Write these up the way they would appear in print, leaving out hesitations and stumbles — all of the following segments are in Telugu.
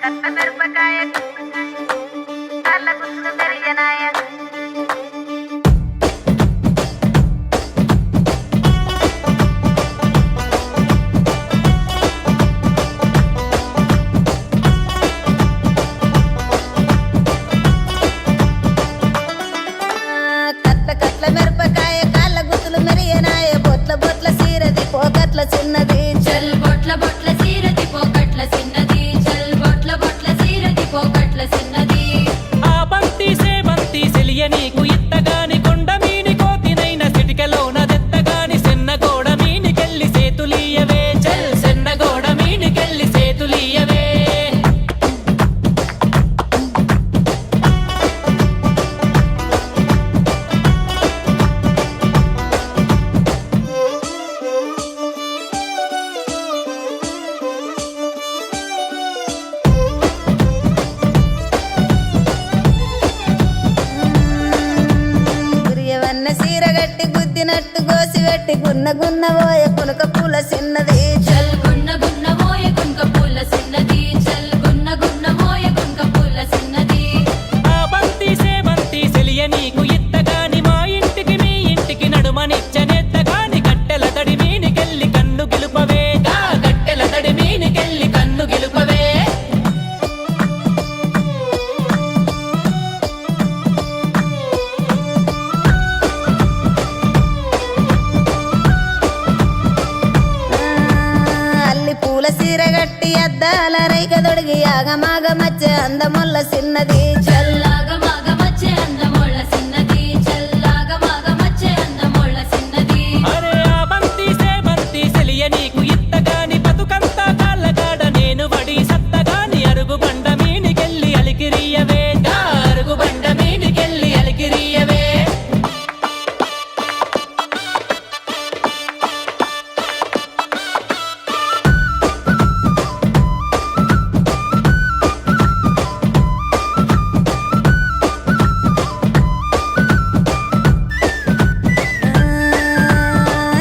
కట్ల మిరపకాయ కాళ్ళ గుర్తులు మెరియనాయ కట్ల మిరపకాయ కాళ్ళ గుర్తులు మెరియనాయ బొట్ల బొట్ల సీరది పోకట్ల చిన్నది చల్ బొట్ల బొట్ల సీరది పోకట్ల చిన్నది చల్ బొట్ల బొట్ల సీరది పోకట్ల చిన్నది ఆ బంతి సేమంతి సెలియ నీకు ఇత్తగాని కొండ మీని కోతినైన సిటికలోన దెత్తగాని సెన్నగోడ మీనికెళ్ళి సేతులీయవే చల్ సెన్నగోడ మీనికెళ్ళి సేతులీయవే గురియవన్న సీరగట్టి గుద్దినట్టు గోసి పెట్టి గున్న గున్న పోయ పులక పూల చిన్నది చల్ గున్న గున్న మోయ గుంక పూల చిన్నది చల్ గున్న గున్న మోయ గుంక పూల చిన్నది ఆ బంతి సేమంతి సెలియ నీకు ఇత్తగాని మా ఇంటికి మీ ఇంటికి నడుమనిచ్చనెత్తగాని కట్టెల తడి మీనికెళ్ళి కన్ను గెలుపవే గా కట్టెల తడి మీనికెళ్ళి కన్ను గెలుపవే అల్లి పూల సీరగట్టి అద్దాల రైక దొడిగి ఆగమాగ మధ్య అందముల్ల చిన్నది చల్లాగ మాగ మచ్చే అందమోళ్ళ చిన్నది చల్లాగ మాగ మచ్చే అందమోళ్ళ చిన్నది అరే ఆ బంతి సేమంతి సెలియ నీకు ఇత్తగాని బతుకంతా కాళ్ళగాడ నేను వడి సత్తగాని అరుగు బండ మీనికెళ్ళి అలికిరియవే గా అరుగు బండ మీనికెళ్ళి అలికిరియవే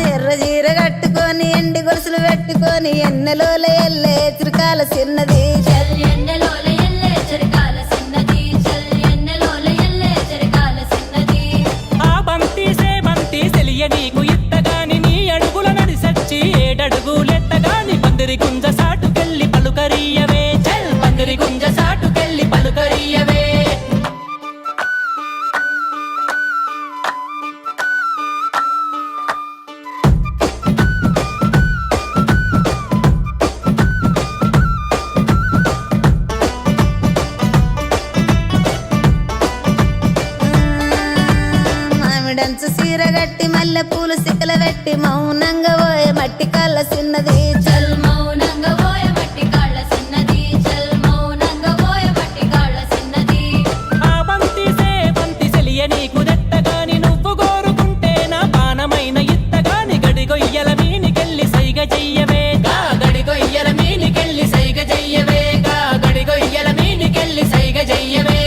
ఎర్ర చీర కట్టుకొని ఎండి గొలుసులు పెట్టుకొని ఎన్నెలోల ఎల్లే చురకాల చిన్నది చల్ ఎన్నెలోల ఎల్లే చెరకాల చిన్నది చల్ ఎన్నెలోల ఎల్లే చెరకాల చిన్నది ఆ బంతి సేమంతి సెలియ నీకు ఇత్తగాని నీ అడుగుల నడిసచ్చి ఏడడుగులెత్తగాని పందిరి గుంజ సాటుకెళ్ళి పలుకరియవే చల్ పందిరి గుంజ సాటుకెళ్ళి పలుకరియవే మామిడంచు సీర గట్టి మల్లె పూలు సిక్కల పెట్టి మౌనంగా పోయే మట్టి కాళ్ళ చిన్నది చల్ మౌనంగా పోయ మట్టి కాళ్ళ చిన్నది చల్ మౌనంగా పోయ మట్టి కాళ్ళ చిన్నది ఆ బంతి సేమంతి సెలియ నీకు దెత్తగాని నువ్వు కోరుకుంటే నా పానమైన ఇత్తగాని గడిగొయ్యల మీనికెళ్ళి సైగ చెయ్యవే గా గడిగొయ్యల మీనికెళ్ళి సైగ చెయ్యవే గా గడిగొయ్యల మీనికెళ్ళి సైగ చెయ్యవే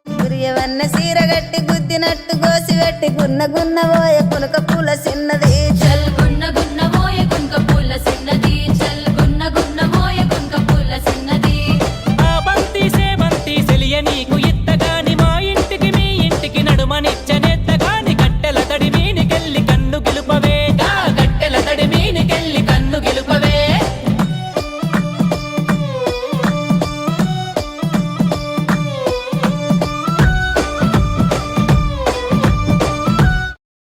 గురియవన్న సీర గట్టి గుద్దినట్టు గోసి పెట్టి గున్న గున్న పోయే పులక పూల చిన్నది చల్